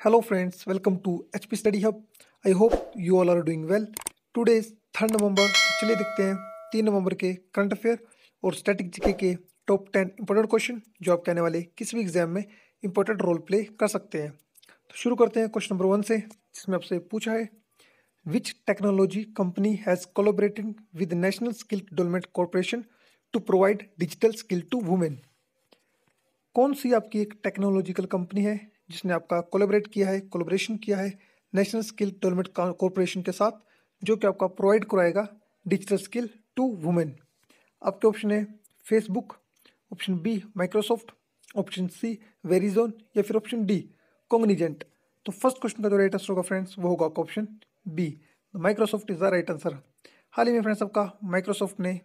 Hello friends, welcome to HP Study Hub. I hope you all are doing well. Today is 3 नवंबर। चलिए देखते हैं 3 नवंबर के current affair और static GK के top 10 important question जो आपके आने वाले किसी भी एग्जाम में इंपॉर्टेंट रोल प्ले कर सकते हैं। तो शुरू करते हैं क्वेश्चन नंबर 1 से, जिसमें आपसे पूछा है which technology company has collaborated with national skill development corporation to provide digital skill to women. कौन सी आपकी एक टेक्नोलॉजिकल कंपनी है जिसने आपका कोलैबोरेशन किया है नेशनल स्किल डेवलपमेंट कॉर्पोरेशन के साथ, जो कि आपका प्रोवाइड कराएगा डिजिटल स्किल टू वुमेन। आपके ऑप्शन है Facebook, option B Microsoft, option C Verizon या फिर ऑप्शन डी कॉग्निजेंट। तो फर्स्ट क्वेश्चन का जो राइट आंसर होगा फ्रेंड्स वो होगा आपका option B, Microsoft is the right answer. हाल ही में फ्रेंड्स आपका माइक्रोसॉफ्ट ने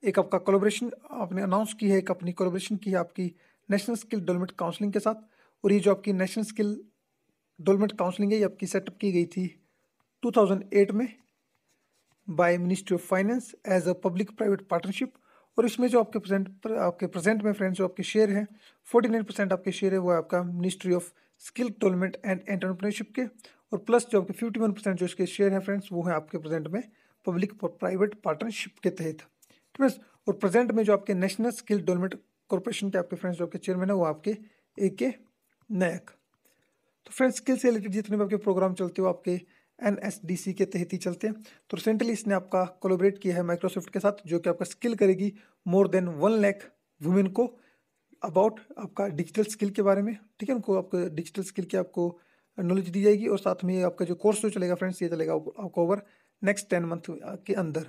एक आपका कोलैबोरेशन आपने अनाउंस की है, एक अपनी कोलैबोरेशन की है आपकी नेशनल स्किल डेवलपमेंट काउंसलिंग के साथ। और ये जो आपकी नेशनल स्किल डेवलपमेंट काउंसलिंग है ये आपकी सेटअप की गई थी 2008 में by ministry of finance as a public private partnership. और इसमें जो आपके प्रेजेंट में फ्रेंड्स जो आपके शेयर हैं 49% आपके शेयर है वो है आपका ministry of skill development and entrepreneurship के, और प्लस जो आपके 51% जो इसके शेयर हैं फ्रेंड्स वो है आपके प्रेजेंट में पब्लिक प्राइवेट पार्टनरशिप के तहत। ठीक है। और प्रेजेंट में जो आपके नेशनल स्किल डेवलपमेंट कॉर्पोरेशन के आपके फ्रेंड्स जो आपके चेयरमैन है वो आपके AK नायक। तो फ्रेंड्स स्किल से रिलेटेड जितने भी आपके प्रोग्राम चलते हो आपके NSDC के तहत ही चलते हैं। तो रिसेंटली इसने आपका कोलैबोरेट किया है माइक्रोसॉफ्ट के साथ, जो कि आपका स्किल करेगी मोर देन 1 लाख वुमेन को अबाउट आपका डिजिटल स्किल के बारे में। ठीक है, उनको आपको डिजिटल स्किल की आपको नॉलेज दी जाएगी। और साथ में आपका जो कोर्स जो चलेगा फ्रेंड्स ये चलेगा आपको ओवर नेक्स्ट 10 मंथ के अंदर।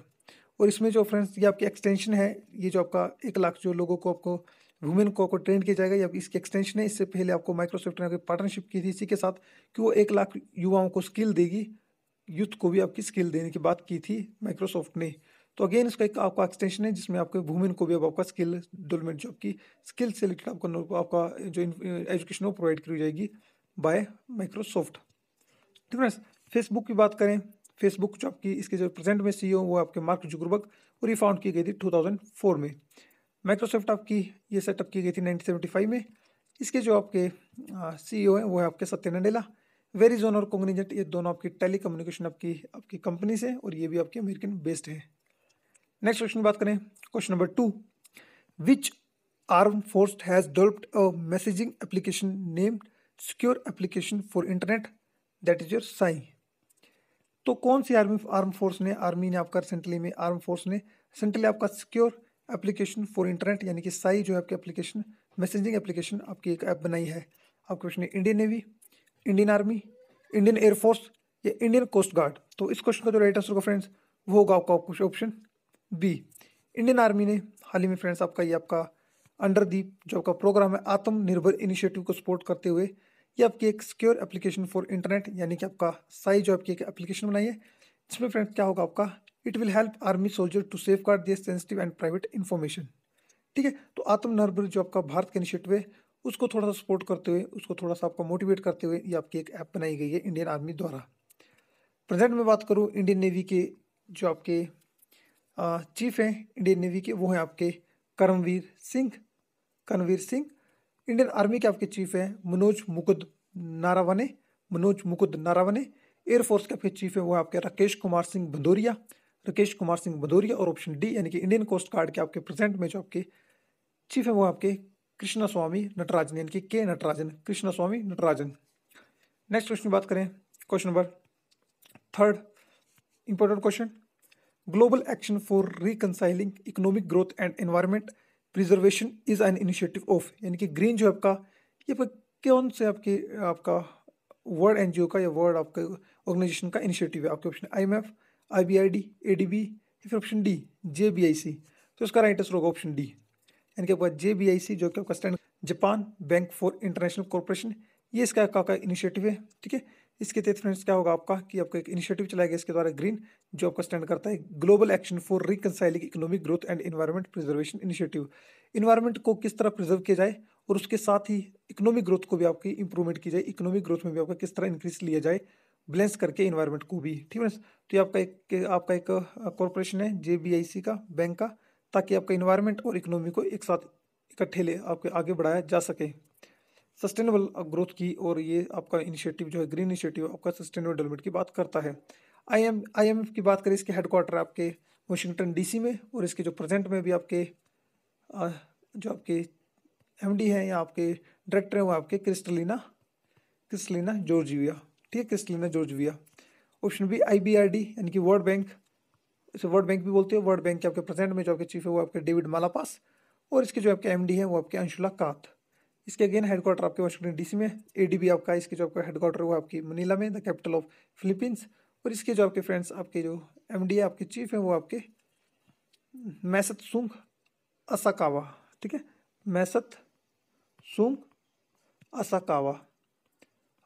और इसमें जो फ्रेंड्स ये आपकी एक्सटेंशन है, ये जो आपका 1 लाख जो लोगों को आपको वुमेन को आपको ट्रेन किया जाएगा, ये इसकी एक्सटेंशन है। इससे पहले आपको माइक्रोसॉफ्ट ने पार्टनरशिप की थी इसी के साथ कि वो 1 लाख युवाओं को स्किल देगी, यूथ को भी आपकी स्किल देने की बात की थी माइक्रोसॉफ्ट ने। तो अगेन इसका एक आपका एक्सटेंशन है जिसमें आपके वुमेन को भी अब आपका स्किल डेवलपमेंट जो आपकी स्किल से रिलेटेड आपका जो एजुकेशन वो प्रोवाइड करी जाएगी बाय माइक्रोसॉफ्ट। तो फ्रेंड्स फेसबुक की बात करें, फेसबुक जो आपकी इसके जो प्रेजेंट में CEO वो आपके मार्क जुकरबर्ग, और ये फाउंड की गई थी 2004 में। माइक्रोसॉफ्ट आपकी ये सेटअप की गई थी 1975 में। इसके जो आपके CEO हैं वो है आपके सत्या नडेला। वेरिजोन और कॉग्निजेंट ये दोनों आपकी टेली कम्युनिकेशन आपकी आपकी कंपनीज हैं और ये भी आपके अमेरिकन बेस्ड है। नेक्स्ट क्वेश्चन बात करें, question number 2, which arm force has developed a messaging application named secure application for internet that is your Sai. तो कौन सी आर्मी ने आपका रिसेंटली आपका सिक्योर एप्लीकेशन फॉर इंटरनेट यानी कि साई जो है आपकी एप्लीकेशन मैसेजिंग एप्लीकेशन आपकी एक ऐप बनाई है। आपका क्वेश्चन है Indian navy, Indian army, Indian air force या इंडियन कोस्ट गार्ड। तो इस क्वेश्चन का जो राइट आंसर होगा फ्रेंड्स वो होगा आपका ऑप्शन बी, इंडियन आर्मी ने हाल ही में फ्रेंड्स आपका ये आपका अंडरदीप जो आपका प्रोग्राम है आत्मनिर्भर इनिशिएटिव को सपोर्ट करते हुए ये आपकी एक सिक्योर एप्लीकेशन फॉर इंटरनेट यानी कि आपका साई जो आपकी एक एप्लीकेशन बनाई है। इसमें फ्रेंड्स क्या होगा आपका, it will help army soldier to safeguard their sensitive and private information. ठीक है, तो आत्मनिर्भर जो आपका भारत का इनिशिएटिव है उसको थोड़ा सा सपोर्ट करते हुए, उसको थोड़ा सा आपका मोटिवेट करते हुए ये आपकी एक ऐप बनाई गई है इंडियन आर्मी द्वारा। प्रेजेंट में बात करूँ इंडियन नेवी के जो आपके चीफ हैं इंडियन नेवी के वो हैं आपके करमवीर सिंह। इंडियन आर्मी के आपके चीफ हैं मनोज मुकुंद नारावने। एयरफोर्स के आपके चीफ हैं वो आपके राकेश कुमार सिंह भदौरिया। और ऑप्शन डी यानी कि इंडियन कोस्ट गार्ड के आपके प्रेजेंट में जो आपके चीफ है वो आपके कृष्णा स्वामी नटराजन यानी कि कृष्णा स्वामी नटराजन। नेक्स्ट क्वेश्चन बात करें, question number 3, important question, global action for reconciling economic growth and environment preservation is an initiative of, यानी कि ग्रीन जो आपका ये कौन से आपके आपका वर्ल्ड NGO का या वर्ल्ड आपके ऑर्गेनाइजेशन का इनिशिएटिव है। आपके ऑप्शन IMF, IBRD, ADB या फिर ऑप्शन डी JBIC। तो इसका राइट आंसर होगा ऑप्शन डी, यानी कि आपका JBIC जो कि आपका stand Japan bank for international corporation, ये इसका का इनिशिएटिव है। ठीक है, इसके तहत फ्रेंड्स क्या होगा आपका कि आपका एक इनिशिएटिव चलाया गया इसके द्वारा ग्रीन, जो आपका स्टैंड करता है global action for reconciling economic growth and environment preservation initiative. Environment को किस तरह प्रिजर्व किया जाए और उसके साथ ही इकोनॉमिक ग्रोथ को भी आपकी इंप्रूवमेंट की जाए, इकोनॉमिक ग्रोथ में भी आपका किस तरह इंक्रीज लिया जाए बैलेंस करके इन्वायरमेंट को भी। ठीक है, तो ये आपका एक कॉर्पोरेशन है JBIC का बैंक का, ताकि आपका इन्वायरमेंट और इकोनॉमी को एक साथ इकट्ठे ले आपके आगे बढ़ाया जा सके। सस्टेनेबल ग्रोथ की, और ये आपका इनिशिएटिव जो है ग्रीन इनिशिएटिव आपका सस्टेनेबल डेवलपमेंट की बात करता है। IMF की बात करें, इसके हेडक्वार्टर आपके वाशिंगटन DC में, और इसके जो प्रेजेंट में भी आपके जो आपके MD हैं या आपके डायरेक्टर हैं वो आपके क्रिस्टलिना जॉर्जिया। ठीक है, Kristalina Georgieva. Option B IBRD यानी कि वर्ल्ड बैंक, इसे वर्ल्ड बैंक भी बोलते हैं। वर्ल्ड बैंक के आपके प्रेजेंट में जो आपके चीफ है वो आपके डेविड मालापास, और इसके जो आपके MD हैं वो आपके अंशुला कात। इसके अगेन हेडक्वार्टर आपके वाशिंगटन DC में। ADB आपका, इसके जो आपका हेडक्वार्टर है वो आपकी मनीला में, द कैपिटल ऑफ फिलीपींस। और इसके जो आपके फ्रेंड्स आपके जो MD है आपके चीफ है वो आपके मैसत सुंग असाकावा। ठीक है, मैसत सुंग असाकावा,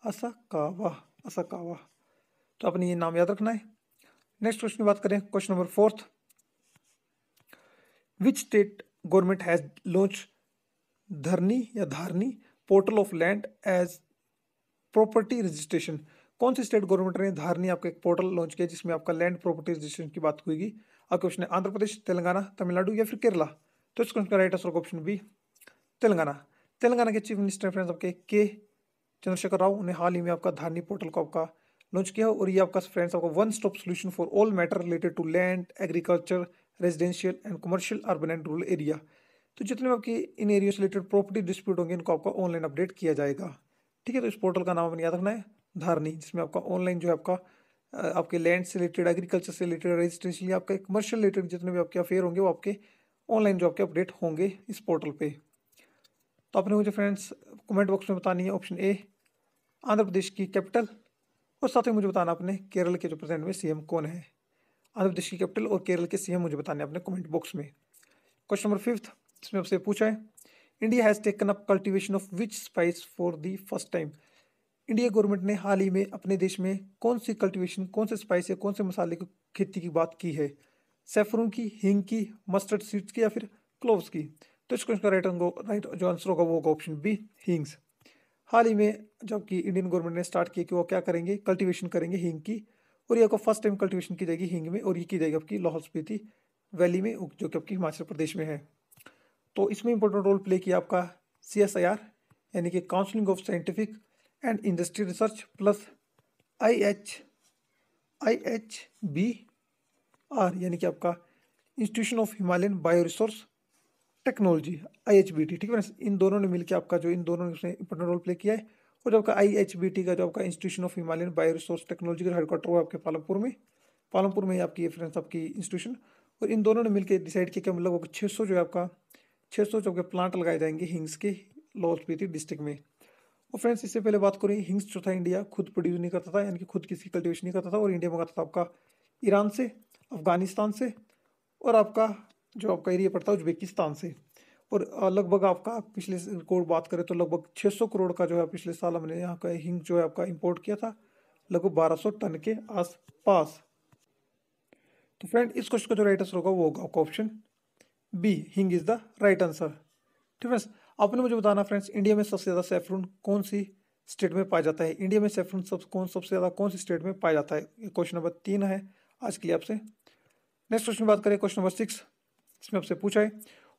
असाकावा, असाकावा। तो आपने ये नाम याद रखना है। नेक्स्ट क्वेश्चन की बात करें, question number 4। Which state government has launch Dharani portal of land as property registration. कौन सी स्टेट गवर्नमेंट ने धारनी आपका एक पोर्टल लॉन्च किया जिसमें आपका लैंड प्रॉपर्टी रजिस्ट्रेशन की बात हुई? आपके क्वेश्चन है आंध्र प्रदेश, तेलंगाना, तमिलनाडु या फिर केरला। तो इस क्वेश्चन का राइट आंसर होगा ऑप्शन बी, तेलंगाना। तेलंगाना के चीफ मिनिस्टर फ्रेंड्स आपके के चंद्रशेखर राव, उन्हें हाल ही में आपका धारनी पोर्टल को आपका लॉन्च किया, और ये आपका फ्रेंड्स आपका one stop solution for all matter related to land, agriculture, residential and commercial, urban and rural area. तो जितने भी आपकी इन एरिया से रिलेटेड प्रॉपर्टी डिस्प्यूट होंगे इनको आपका ऑनलाइन अपडेट किया जाएगा। ठीक है, तो इस पोर्टल का नाम आपने याद रखना है, धारनी, जिसमें आपका ऑनलाइन जो है आपका आपके लैंड से रिलेटेड, एग्रीकल्चर से रिलेटेड, रेजिडेंशियल, आपका कमर्शियल रिलेटेड जितने भी आपके अफेयर होंगे वो आपके ऑनलाइन जो आपके अपडेट होंगे इस पोर्टल पे। तो आपने मुझे फ्रेंड्स कमेंट बॉक्स में बतानी है ऑप्शन ए आंध्र प्रदेश की कैपिटल, और साथ ही मुझे बताना आपने केरल के जो प्रेजेंट में CM कौन है। आंध्र प्रदेश की कैपिटल और केरल के CM मुझे बताने अपने कमेंट बॉक्स में। क्वेश्चन नंबर 5 इसमें आपसे पूछा है, India has taken up cultivation of which spice for the first time. India government ने हाल ही में अपने देश में कौन सी कल्टीवेशन, कौन से स्पाइस या कौन से मसाले की खेती की बात की है? सैफरून की, हींग की, मस्टर्ड सीड्स की या फिर क्लोव्स की। तो इस क्वेश्चन का राइट जो आंसर होगा वो होगा ऑप्शन बी, हींग्स। हाल ही में जबकि इंडियन गवर्नमेंट ने स्टार्ट किया कि वो क्या करेंगे, कल्टीवेशन करेंगे हींग की, और ये आपको फर्स्ट टाइम कल्टीवेशन की जाएगी हींग में, और ये की जाएगी आपकी लाहौल स्पीति वैली में जो कि आपकी हिमाचल प्रदेश में है। तो इसमें इंपॉर्टेंट रोल प्ले किया आपका CSIR यानी कि counselling of scientific and industry research plus IHBR यानी कि आपका institution of Himalayan bio resource technology, IHBT। ठीक है ना, इन दोनों ने मिलकर आपका जो इन दोनों ने उसने इंपॉर्टेंट रोल प्ले किया है। और जो आपका IHBT का जो आपका institution of Himalayan bio resource technology का हेडक्वार्टर वो आपके पालमपुर में ही आपकी फ्रेंड्स आपकी इंस्टीट्यूशन। और इन दोनों ने मिलकर डिसाइड किया कि मतलब 600 जो है आपका 600 जो आपके प्लांट लगाए जाएंगे हिंग्स के लाहौल स्पीति डिस्ट्रिक्ट में। और फ्रेंड्स इससे पहले बात करें, हिंग्स जो था इंडिया खुद प्रोड्यूस नहीं करता था, यानी कि खुद किसी कल्टिवेशन नहीं करता था, और इंडिया मंगाता था आपका ईरान से, अफगानिस्तान से, और आपका जो आपका एरिया पड़ता है उज्बेकिस्तान से। और लगभग आपका पिछले रिकॉर्ड बात करें तो लगभग 600 करोड़ का जो है पिछले साल हमने यहाँ का हिंग जो है आपका इंपोर्ट किया था, लगभग 1200 टन के आसपास। तो फ्रेंड इस क्वेश्चन का जो राइट आंसर होगा वो होगा आपका ऑप्शन बी, हिंग इज द राइट आंसर। ठीक है, आपने मुझे बताना फ्रेंड्स इंडिया में सबसे ज़्यादा सैफरन कौन सी स्टेट में पाया जाता है? इंडिया में सैफरन सबसे ज़्यादा कौन सी स्टेट में पाया जाता है? ये क्वेश्चन नंबर 3 है आज के लिए आपसे। नेक्स्ट क्वेश्चन बात करें, क्वेश्चन नंबर 6 इसमें आपसे पूछा है,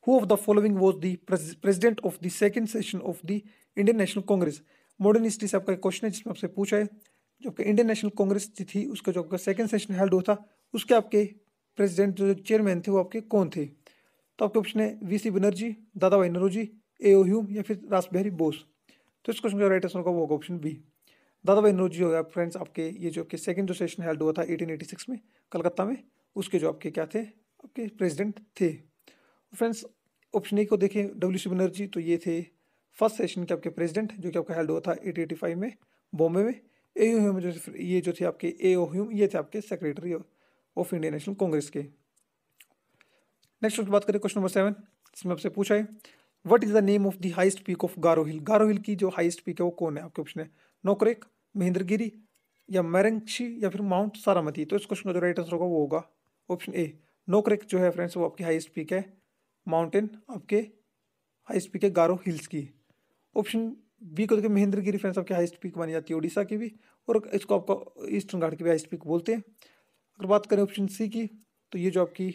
who of the following was the president of the second session of the Indian national Congress. Modern history से आपका एक क्वेश्चन है जिसमें आपसे पूछा है जो आपका इंडियन नेशनल कांग्रेस जो थी उसका जो आपका सेकंड सेशन हेल्ड हुआ था उसके आपके प्रेसिडेंट जो चेयरमैन थे वो आपके कौन थे? तो आपके ऑप्शन है VC बनर्जी, दादा भाई नौरोजी, A.O. ह्यूम या फिर रासबिहारी बोस। तो इस क्वेश्चन का राइट आंसर होगा वो होगा ऑप्शन बी, दादा भाई नौरोजी होगा फ्रेंड्स आपके ये जो आपके सेकंड जो सेशन हेल्ड हुआ था 1886 में कलकत्ता में, उसके जो आपके क्या थे आपके प्रेसिडेंट थे। फ्रेंड्स ऑप्शन ए को देखें WC बनर्जी, तो ये थे फर्स्ट सेशन के आपके प्रेसिडेंट जो कि आपका हेल्ड हुआ था 1885 में बॉम्बे में। A.O. ह्यूम ये जो थे आपके A.O. ह्यूम ये थे आपके secretary of Indian national Congress के। नेक्स्ट बात करें क्वेश्चन नंबर 7 इसमें आपसे पूछा है, what is the name of the highest peak of Garo hill. Garo hill की जो हाईएस्ट पीक है वो कौन है? आपके ऑप्शन है नोकरेक, महेंद्रगिरी या मेरंगशी या फिर माउंट सारामती। तो इस क्वेश्चन का जो राइट आंसर होगा वो होगा ऑप्शन ए, नोकरेक जो है फ्रेंड्स वो आपकी हाईएस्ट पीक है, माउंटेन आपके हाईएस्ट पीक है गारो हिल्स की। ऑप्शन बी को देखिए महेंद्रगिरी फ्रेंड्स आपकी हाईएस्ट पीक मानी जाती है उड़ीसा की भी, और इसको आपका ईस्टर्न घाट की भी हाईएस्ट पीक बोलते हैं। अगर बात करें ऑप्शन सी की, तो ये जो आपकी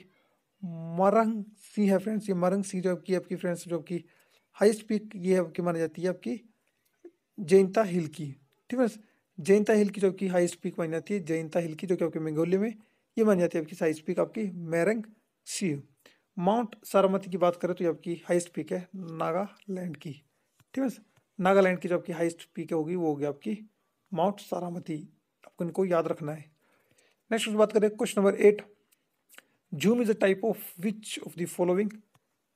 मरंग सी है फ्रेंड्स, ये मरंग सी जो आपकी फ्रेंड्स जो आपकी हाईएस्ट पीक ये आपकी मानी जाती है आपकी जयंता हिल की। ठीक है, जयंता हिल की जो आपकी हाईएस्ट पीक मानी जाती है, जयंता हिल की जो कि आपके मेघालय में ये मानी जाती है आपकी हाईएस्ट पीक आपकी मेरंग सी। माउंट सारामती की बात करें तो ये आपकी हाईएस्ट पीक है नागालैंड की। ठीक है, नागालैंड की जो आपकी हाईएस्ट पीक होगी वो होगी आपकी माउंट सारामती। आपको इनको याद रखना है। नेक्स्ट बात करें क्वेश्चन नंबर 8, झूम is a type of which of the following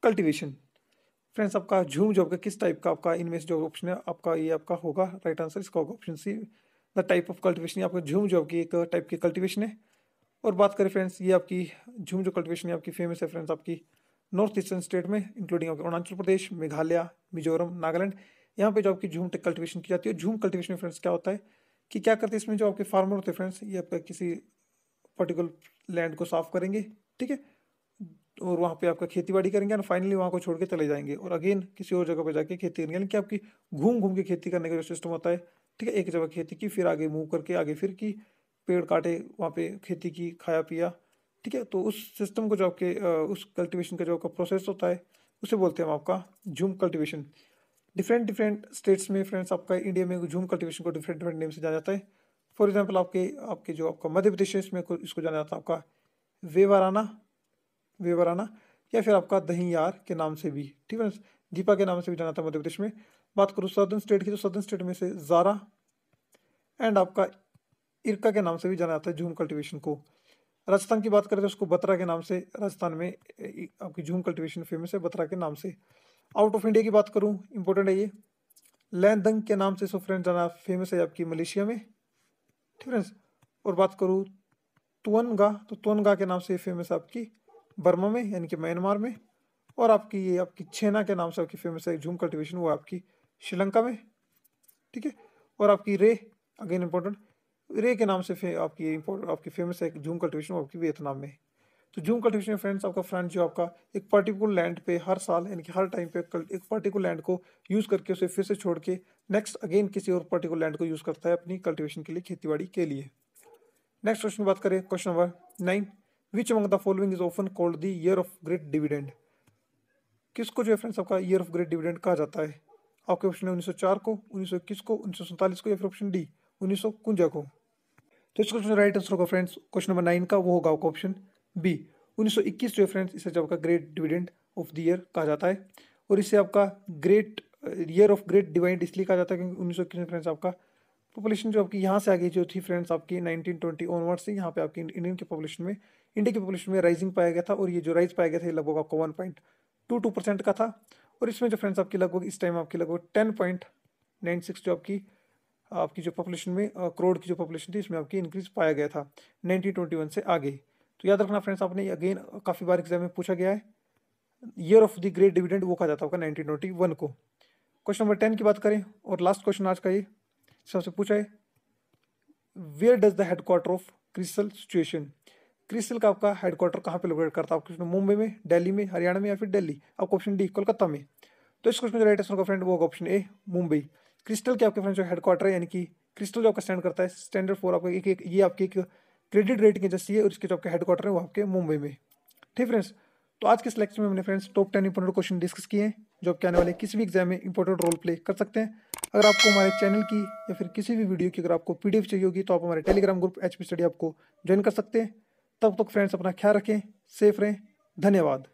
cultivation. Friends आपका झूम जो आपका किस टाइप का, आपका इनमें से जो ऑप्शन है आपका ये आपका होगा राइट आंसर, इसका होगा option see the type of cultivation. आपका झूम जो आपकी एक टाइप की कल्टिवेशन है। और बात करें फ्रेंड्स ये आपकी झूम जो कल्टिवेशन है आपकी फेमस है फ्रेंड्स आपकी नॉर्थ ईस्टर्न स्टेट में, इंक्लूडिंग आपके अरुणाचल प्रदेश, मेघालय, मिजोरम, नागालैंड। यहाँ पे जो आपकी झूम कल्टिवेशन की जाती है। झूम कल्टिवेशन में फ्रेंड्स क्या होता है कि क्या करते हैं इसमें जो आपके फार्मर होते हैं फ्रेंड्स, ये आपका किसी पर्टिकुलर लैंड को साफ करेंगे, ठीक है, और वहाँ पे आपका खेती बाड़ी करेंगे और फाइनली वहाँ को छोड़ के चले जाएंगे और अगेन किसी और जगह पे जाके खेती करेंगे। यानी कि आपकी घूम घूम के खेती करने का जो सिस्टम होता है, ठीक है, एक जगह खेती की फिर आगे मूव करके आगे फिर की, पेड़ काटे वहाँ पे खेती की, खाया पिया, ठीक है। तो उस सिस्टम को जो आपके उस कल्टिवेशन का जो आपका प्रोसेस होता है उसे बोलते हैं हम आपका झूम कल्टिवेशन। डिफरेंट डिफरेंट स्टेट्स में फ्रेंड्स आपका इंडिया में झूम कल्टिवेशन को डिफरेंट डिफरेंट नेम से जाना जाता है। फॉर एग्जाम्पल आपके आपके जो आपका मध्य प्रदेश है इसमें इसको जाना जाता है आपका वेवाराना, वेवराना, या फिर आपका दही यार के नाम से भी, ठीक है, दीपा के नाम से भी जाना था मध्य प्रदेश में। बात करूँ सदर्न स्टेट की तो सदर्न स्टेट में से जारा एंड आपका इरका के नाम से भी जाना जाता है झूम कल्टिवेशन को। राजस्थान की बात करें तो उसको बत्रा के नाम से राजस्थान में आपकी झूम कल्टिवेशन फेमस है, बत्रा के नाम से। आउट ऑफ इंडिया की बात करूँ, इंपॉर्टेंट है ये, लैंदंग के नाम से सो फ्रेंड जाना फेमस है आपकी मलेशिया में, ठीक है फ्रेंड्स। और बात करूँ तुअनगा, तो तुअनगा के नाम से फेमस है आपकी बर्मा में यानी कि म्यांमार में। और आपकी ये आपकी छेना के नाम से आपकी फेमस है झूम कल्टिवेशन, वो आपकी श्रीलंका में, ठीक है। और आपकी रे, अगेन इंपॉर्टेंट, रे के नाम से आपकी आपकी फेमस है झूम कल्टिवेशन, वो आपकी वियतनाम में। तो झूम कल्टिवेशन फ्रेंड्स आपका फ्रेंड जो आपका एक पर्टिकुलर लैंड पे हर साल यानी कि हर टाइम पे एक पर्टिकुलर लैंड को यूज़ करके उसे फिर से छोड़ के नेक्स्ट अगेन किसी और पर्टिकुलर लैंड को यूज़ करता है अपनी कल्टिवेशन के लिए, खेतीबाड़ी के लिए। नेक्स्ट क्वेश्चन बात करें question number 9, which among the following is often called the year of great dividend. किसको जो है फ्रेंड्स आपका ईयर ऑफ ग्रेट डिविडेंड कहा जाता है। आपके ऑप्शन है 1904 को, 1921 को, 1947 को, या फिर ऑप्शन डी 1951 को। तो इस क्वेश्चन राइट आंसर होगा फ्रेंड्स क्वेश्चन नंबर 9 का, वो होगा आपका ऑप्शन बी 1921 जो है फ्रेंड्स, इसे जो आपका great dividend of the year कहा जाता है। और इसे आपका great year of great dividend इसलिए कहा जाता है क्योंकि 1921 में फ्रेंड्स आपका पॉपुलेशन जो आपकी यहाँ से आगे जो थी फ्रेंड्स आपकी 1920 ऑनवर्ड से यहाँ पे आपकी इंडियन की पॉपुलेशन में, इंडिया की पॉपुलेशन में राइजिंग पाया गया था। और ये जो राइज पाया गया था ये लगभग आपका 1.22% का था। और इसमें जो फ्रेंड्स आपकी लगभग इस टाइम आपकी लगभग 10.96 जो आपकी आपकी जो पॉपुलेशन में करोड़ की जो पॉपुलेशन थी इसमें आपकी इंक्रीज पाया गया था 1921 से आगे। तो याद रखना फ्रेंड्स, आपने अगेन काफ़ी बार एग्जाम में पूछा गया है, year of the great dividend वो कहा जाता होगा 1921 को। क्वेश्चन नंबर 10 की बात करें और लास्ट क्वेश्चन आज का ये सबसे पूछा है, where does the headquarter of crystal situation. Crystal का आपका हेडक्वार्टर कहाँ पे लोकेट करता है आपको, मुंबई में, दिल्ली में, हरियाणा में, या फिर दिल्ली। आपको ऑप्शन डी कोलकाता में। तो इस क्वेश्चन का राइट आंसर होगा फ्रेंड वो होगा ऑप्शन ए मुंबई। क्रिस्टल के आपके फ्रेंड जो हेडक्वार्टर है यानी कि क्रिस्टल जो आपका स्टैंड करता है स्टैंडर्ड फॉर आपका ये आपकी एक क्रेडिट रेटिंग एजेंसी है और इसके जो आपके हेडक्वार्टर है वो आपके मुंबई में, ठीक फ्रेंड्स। तो आज के इस लेक्चर में मैंने friends top 10 important question discuss किए हैं जो आपके आने वाले किसी भी एग्जाम में इंपॉर्टेंट रोल प्ले कर सकते हैं। अगर आपको हमारे चैनल की या फिर किसी भी वीडियो की अगर आपको पीडीएफ चाहिए होगी तो आप हमारे टेलीग्राम ग्रुप एचपी स्टडी आपको ज्वाइन कर सकते हैं। तब तक फ्रेंड्स अपना ख्याल रखें, सेफ रहें, धन्यवाद।